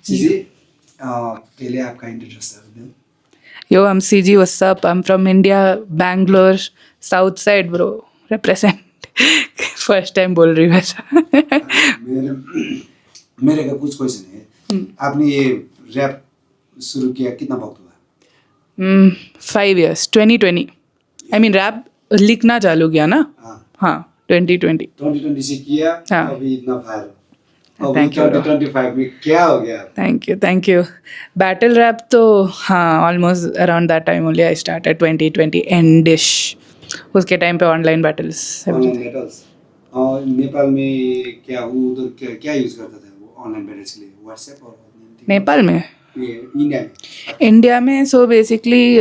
CG पहले आपका introduction. Yo, I'm CG. What's up? I'm from India, Bangalore, South Side, bro. Represent. First time बोल रही हूँ ऐसा. मेरे का कुछ क्वेश्चन है। आपने ये रैप शुरू किया कितना वक्त हुआ? 5 years, 2020. I mean rap लिखना चालू किया ना? हाँ 2020. 2020 से किया, हाँ. अभी इतना फायर। Thank you, bro. 2025 में क्या हो गया? Thank you. Battle rap तो हाँ almost around that time only I started 2020 end-ish. उसके टाइम पे ऑनलाइन बैटल्स. Online battles. और नेपाल में क्या वो उधर क्या यूज करता था वो ऑनलाइन बैटल्स के लिए? व्हाट्सएप और नेपाल में? इंडिया में? इंडिया में सो बेसिकली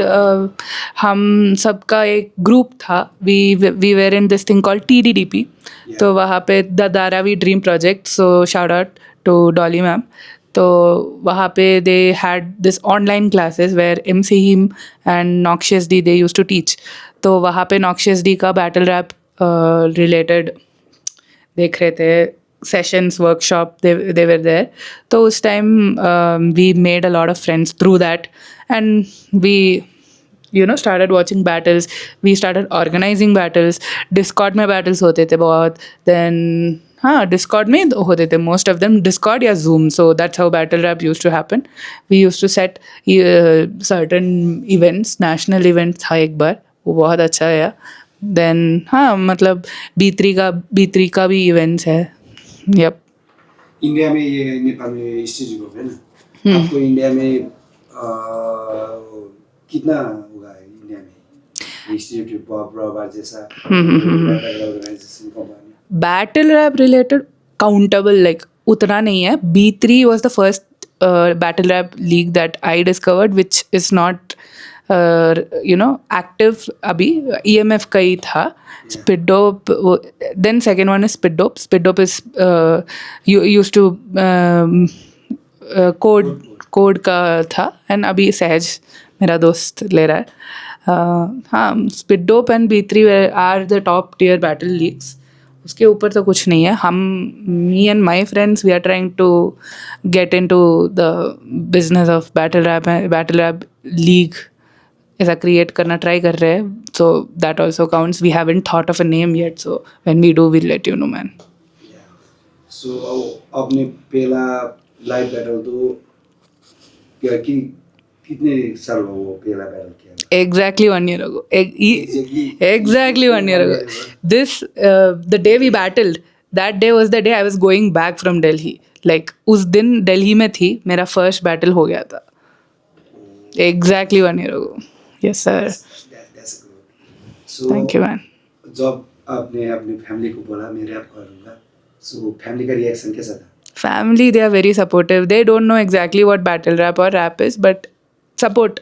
हम सबका एक ग्रुप था. We were in this thing called TDDP. तो वहाँ पे the Dharavi dream project. So shout out to Dolly ma'am. तो वहाँ पे they had this online classes where MC him and Noxious D they used to teach. तो वहाँ पे Noxious D का बैटल रैप रिलेटेड देख रहे थे. Sessions, workshop, they were there. So उस time we made a lot of friends through that, and we started watching battles. We started organizing battles. Discord में battles होते थे बहुत. Then हाँ Discord में होते थे most of them. Discord या Zoom. So that's how battle rap used to happen. We used to set certain events. National event था एक बार, वो बहुत अच्छा है. Then हाँ मतलब B3 का भी events है. Yep. इंडिया में ये नेपाल में स्टेज ग्रुप है ना? आपको इंडिया में कितना हुआ है इंडिया में स्टेज ग्रुप रॉबर जैसा organisation company? Battle rap related countable like उतना नहीं है. B3 was the first battle rap league that I discovered, which is not active अभी. EMF का ही था. Spit Dope. Then second one is Spit Dope. Spit Dope is used to code का था. And अभी सहज मेरा दोस्त ले रहा है. हाँ spit dope and B3 are the top tier battle leagues. उसके ऊपर तो कुछ नहीं है. हम me and my friends we are trying to get into the business of battle rap league ऐसा क्रिएट करना ट्राई कर रहे हैं. So that also counts. We haven't thought of a name yet. So when we do will let you know man. सो आपने पहला live battle तो क्या कि कितने साल हो वो पहला बैटल किया? Exactly 1 year ago. Exactly 1 year ago. This the day we battled, that day was the day I was going back from Delhi. Like उस दिन दिल्ली में थी. मेरा फर्स्ट बैटल हो गया था. Exactly 1 year ago. Yes sir. That's good. So Thank you man. जब आपने अपनी फैमिली को बोला मैं रैप करूँगा, so फैमिली का रिएक्शन कैसा था? Family, they are very supportive. They don't know exactly what battle rap or rap is, but support.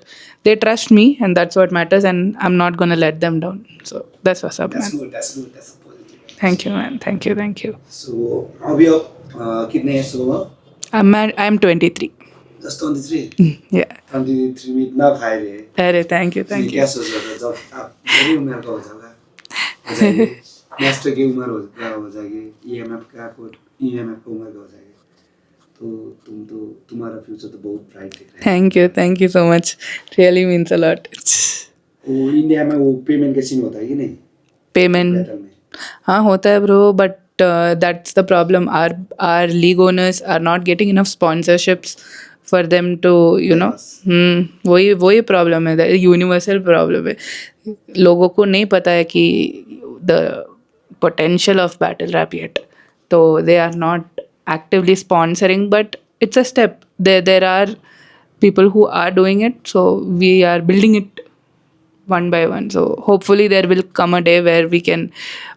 They trust me, and that's what matters. And I'm not gonna let them down. So that's what's up, That's man. good. That's good. That's a positive. Thank you, man. Thank you. So अभी आप कितने हैं सो? I'm 23. Just 23. Yeah. 23 में इतना fire है. अरे thank you. क्या सोच रहे थे जब आप बड़ी उम्र का हो जाएगा? मास्टर की उम्र हो जाएगी. EMF का उम्र का हो जाएगा. तो तुम्हारा फ्यूचर तो बहुत ब्राइट दिख रहा है. Thank you so much. Really means a lot. वो इंडिया में वो पेमेंट का सीन होता है कि नहीं? Payment. बैटल में. हाँ होता है bro, but that's the problem. Our league owners are not getting enough sponsorships for them to वही प्रॉब्लम है. यूनिवर्सल प्रॉब्लम है. लोगों को नहीं पता है कि the potential of battle rap yet. So they are not actively sponsoring, but it's a step. There are people who are doing it, so we are building it one by one. So hopefully there will come a day where we can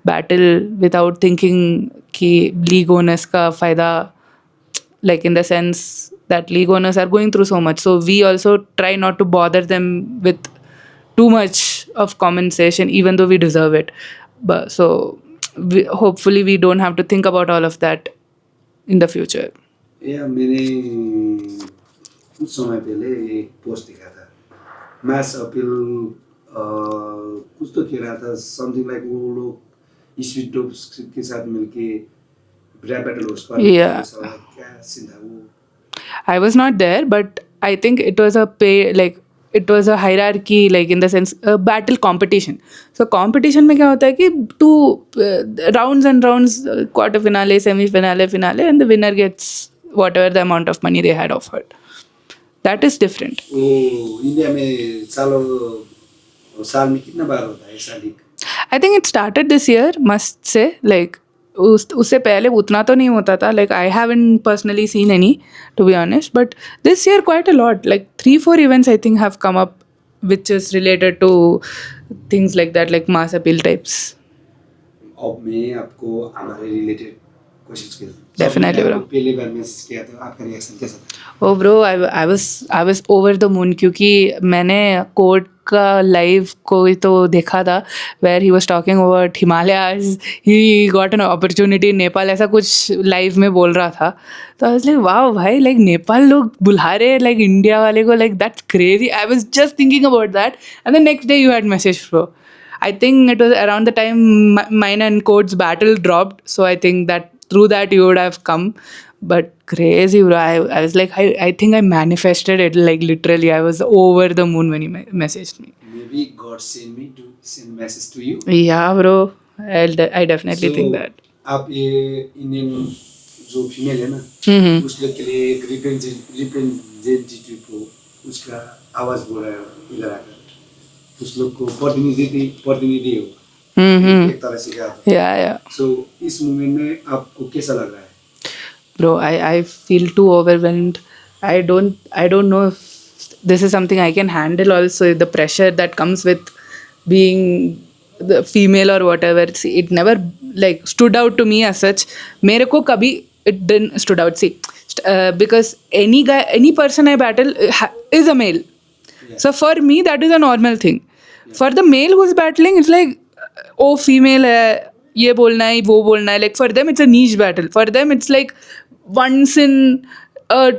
battle without thinking कि league owners का फायदा, like in the sense that league owners are going through so much. So we also try not to bother them with too much of compensation, even though we deserve it. But so hopefully we don't have to think about all of that in the future. Yeah, मैंने कुछ समय पहले एक post देखा था. Match appeal कुछ तो कह रहा था. समथिंग लाइक वो लोग स्पीड डोप के साथ मिलके रैप बैटल होस्ट कर. Yeah. क्या सीन था वो? I was not there, but I think it was a it was a hierarchy, like in the sense a battle competition. So competition में क्या होता है कि two rounds and rounds, quarter finale, semi finale, finale, and the winner gets whatever the amount of money they had offered. That is different. वो India में साल में कितना बार होता है ऐसा league? I think it started this year, must say. Like उससे पहले उतना तो नहीं होता था. Like I haven't personally seen any, to be honest. But this year quite a lot. Like 3-4 events I think have come up, which is related to things like that, like mass appeal types. अब मैं आपको हमारे related questions के Definitely, bro. पहले बार message किया तो आपका reaction कैसा था? Oh bro, I was over the moon क्योंकि मैंने कोर्ट का लाइव कोई तो देखा था where he was talking about Himalayas, he got an opportunity in Nepal, ऐसा कुछ लाइव में बोल रहा था. तो I was like wow भाई, like नेपाल लोग बुला रहे like इंडिया वाले को, like that's crazy. I was just thinking about that and the next day you had message, bro. I think it was around the time mine and Code's battle dropped, so I think that through that you would have come. But crazy, bro. I was like, I think I manifested it, like literally. I was over the moon when he messaged me. Maybe God sent me to send message to you. Yeah, bro. I definitely think that. आप ये Indian जो female है ना, Mm-hmm. उस लोग के लिए एक रिप्रेजेंटेटिव को उसका आवाज बोल रहा है इधर आकर, उस लोग को प्रतिनिधि हो Mm-hmm. एक तरह से कहा था. Yeah, yeah. सो इस मूवमेंट में आपको कैसा लग रहा है? Bro, I feel too overwhelmed. I don't know if this is something I can handle also, the pressure that comes with being the female or whatever. See, it never like stood out to me as such. मेरे को कभी it didn't stood out. See, because any person I battle is a male. Yeah. So for me that is a normal thing. For the male who's battling, it's like, oh female है, ये बोलना है वो बोलना है. Like for them it's a niche battle. For them it's like once in a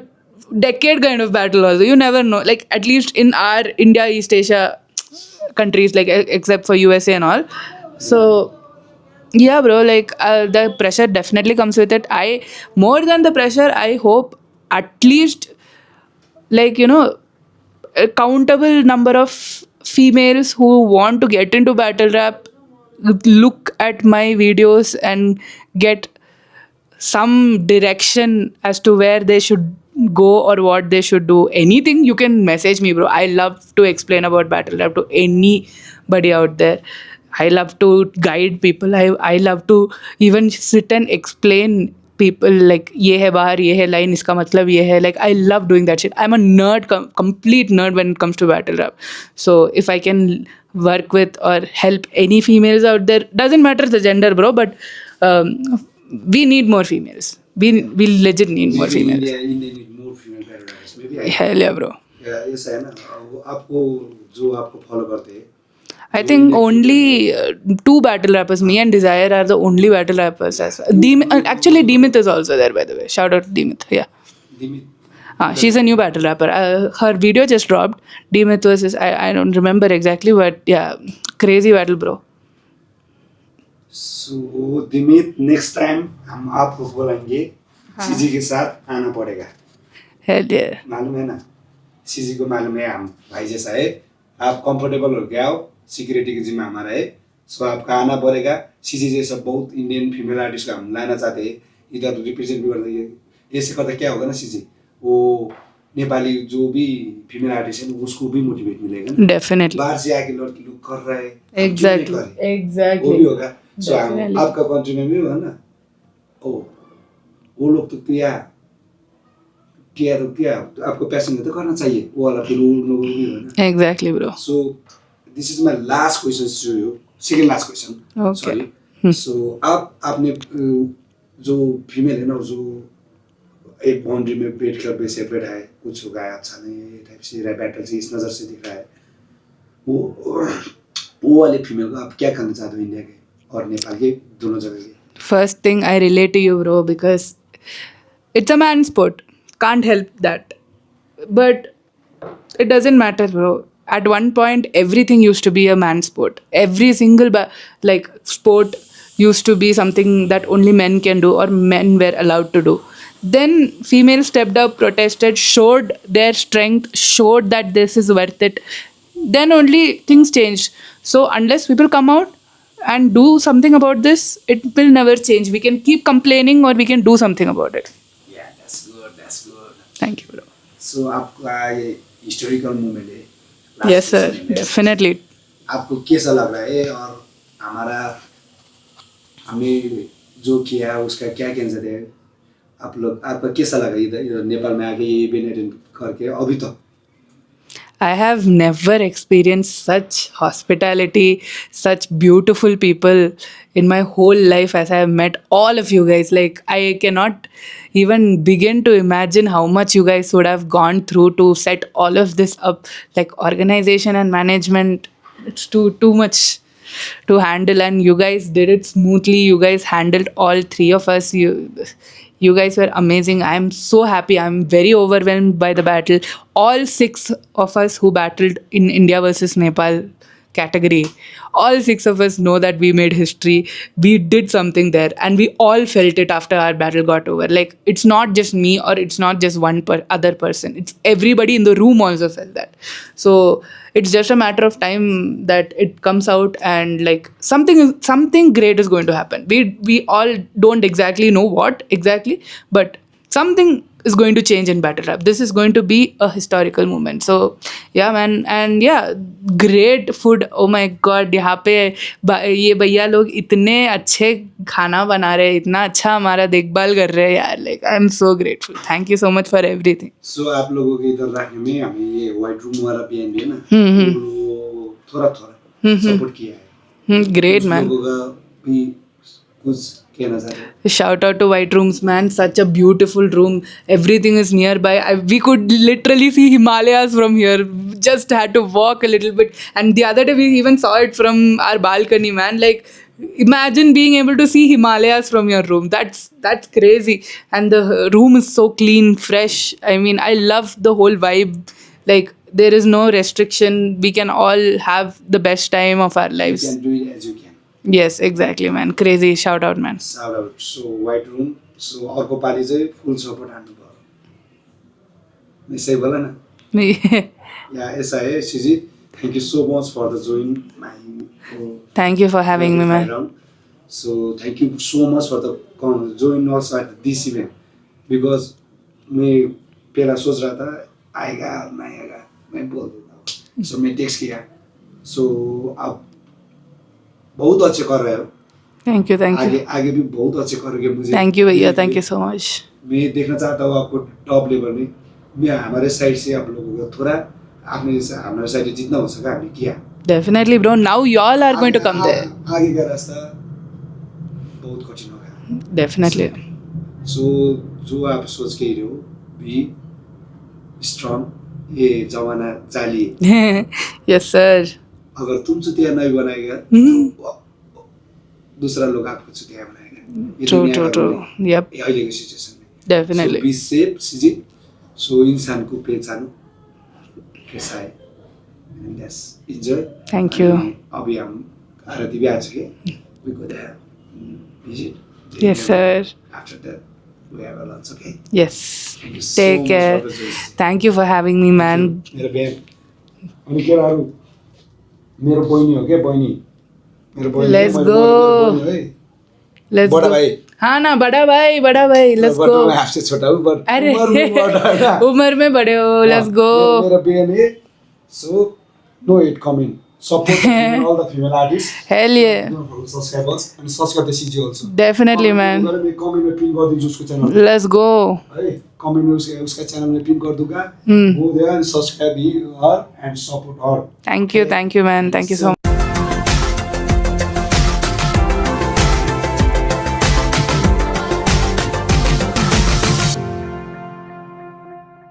decade kind of battle also. You never know. Like at least in our India, East Asia countries, like except for USA and all. So yeah, bro, like the pressure definitely comes with it. More than the pressure, I hope at least, like, you know, a countable number of females who want to get into battle rap look at my videos and get some direction as to where they should go or what they should do. Anything, you can message me, bro. I love to explain about battle rap to anybody out there. I love to guide people. I love to even sit and explain people like ये है बाहर, ये है line, इसका मतलब ये है. Like I love doing that shit. I'm a nerd, complete nerd when it comes to battle rap. So if I can work with or help any females out there, doesn't matter the gender, bro, but we need more females. We legit need more females. India need more female battles. Maybe Hell yeah, bro. ऐसा है ना, वो आपको जो आपको follow करते हैं. I think only 2 battle rappers, me and Desire, are the only battle rappers. Actually, Demith is also there, by the way. Shout out to Demith. Yeah. Dimit. She's a new battle rapper. Her video just dropped. Demith versus, I don't remember exactly, but yeah, crazy battle, bro. So Dimit, next time हम आपको बोलेंगे CG के साथ आना पड़ेगा. Hell yeah. मालूम है ना, सीजी को मालूम है हम भाई जैसा है. आप कंफर्टेबल हो गया हो, सिक्योरिटी की जिम्मा हमारा है. सो आपका आना पड़ेगा. सीजी जैसा बहुत इंडियन फीमेल आर्टिस्ट को हम लाना चाहते हैं, इधर रिप्रेजेंट भी करते हैं. ऐसे करता क्या होगा ना सीजी, वो नेपाली जो भी फीमेल आर्टिस्ट है उसको भी मोटिवेट मिलेगा ना. Definitely. बाहर से आके लड़की लोग कर रहे हैं, Exactly. वो भी Exactly. होगा. सो Definitely. आपका कंट्री में भी होगा ना, ओ वो लोग तो क्या आपको पैशन तो करना चाहिए, वो वाला फिर उन लोगों को भी होगा. Exactly, bro. So this is my last question to you. Second last question. Okay. Sorry. So आपने जो फीमेल है ना, जो एक बाउंड्री में बैठ कर बेसे बैठा है, कुछ होगा अच्छा नहीं है, टाइप से बैटल से इस नज़र से दिख रहा है, वो वाले फीमेल को आप क्या करना चाहते हो इंडिया के और नेपाल के दोनों जगह के? First thing, I relate to you, bro, because it's a man sport. Can't help that. But it doesn't matter, bro. At one point, everything used to be a man sport. Every single sport used to be something that only men can do or men were allowed to do. then females stepped up, protested, showed their strength, showed that this is worth it. Then only things changed. So unless people come out and do something about this, it will never change. We can keep complaining or we can do something about it. Yeah, that's good, that's good. Thank you, bro. So आपका ये historical movement है Yes, sir. Definitely. आपको कैसा लग रहा है और हमारा हमने जो किया उसका क्या कैंसर है आप लोग आपका कैसा लगा इधर नेपाल में आके ये इवेंट अटेंड करके अभी तक I have never experienced such hospitality, such beautiful people in my whole life as I have met all of you guys. Like, I cannot even begin to imagine how much you guys would have gone through to set all of this up. Like, organization and management, it's too much to handle, and you guys did it smoothly. You guys handled all three of us. You guys were amazing. I'm so happy. I'm very overwhelmed by the battle. All 6 of us who battled in India versus Nepal category, all 6 of us know that we made history. We did something there, and we all felt it after our battle got over. Like, it's not just me or it's not just one other person. It's everybody in the room also felt that. So it's just a matter of time that it comes out, and like something great is going to happen. We all don't exactly know what exactly, but something is going to change in battle rap. This is going to be a historical moment. So yeah, man. And yeah, great food. Oh my god, यहाँ पे ये भैया लोग इतने अच्छे खाना बना रहे हैं, इतना अच्छा हमारा देखभाल कर रहे हैं यार. Like, I am so grateful. Thank you so much for everything. सो आप लोगों के इधर राखने में हमें ये व्हाइट रूम वाला पीएनबी है ना वो थोड़ा थोड़ा सपोर्ट किया है Great, उस man. लोगों का भी कुछ कहना चाहते हैं Shout out to White Rooms, man. Such a beautiful room. Everything is nearby. We could literally see Himalayas from here. Just had to walk a little bit. And the other day, we even saw it from our balcony, man. Like, imagine being able to see Himalayas from your room. That's crazy. And the room is so clean, fresh. I mean, I love the whole vibe. Like, there is no restriction. We can all have the best time of our you lives. can do it as you can Yes, exactly, man. Crazy. Shout out, man. shout out so white room so अर्को पालि चाहिँ full support हान्नु पर्यो मैं सही बोला ना या ऐसा है सिजी thank you so much for the join my Thank you for having me, man. so thank you so much for the join us at this event because मैं पहला सोच रहा था आएगा और नहीं आएगा मैं बोल देता हूँ so मैं टेक्स्ट किया so आप बहुत अच्छे कर रहे हो Thank you, thank you. आगे भी बहुत अच्छे करोगे मुझे Thank you, भैया. Thank you so much. मैं देखना चाहता हूँ आपको टॉप लेवल में मैं हमारे साइड से आप लोगों को थोड़ा हमारे साइड से जितना हो सका हमने किया Definitely, bro. Now y'all are going to come there. आगे का रास्ता बहुत कठिन होगा Definitely. सो जो आप सोच के ही रहो बी स्ट्रॉन्ग ये जमाना जाली Yes, sir. अगर तुम चुतिया नहीं बनाएगा तो दूसरा लोग आपको चुतिया बनाएगा ये True, दुनिया true, का true. रूल है। Yep. ये अहिलेको सिचुएसन में Definitely. बी सेफ सिजी सो इंसानको पहचानो कैसा है and that's enjoy Thank you. अनि अभी हम आरती भी आ चुके we go there visit Yes, sir. after that we have a lunch okay Yes. thank you so Take much care. for the choice. Thank you for having me, man. मेरो Ben अनि केटाहरु मेरो बहिनी हो के बहिनी मेरो बहिनी Let's मेरो go. बहिनी है Let's बड़ा go. भाई हाँ ना, बड़ा भाई. Let's बड़ा go. मैं आपसे छोटा हूँ पर अरे उम्र में बड़ा है ना। उम्र में बड़े हो. Let's go. मेरा बेन है so no it coming support all the female artists Hell yeah. subscribers and subscribe the CG also Definitely, man. मैं कमेंट में पिन कर दूंगा उसको चैनल Let's go. है कमेंट में उसका चैनल में पिन कर दूंगा Hmm. go there and subscribe her and support her Thank you, man. Thank you so much.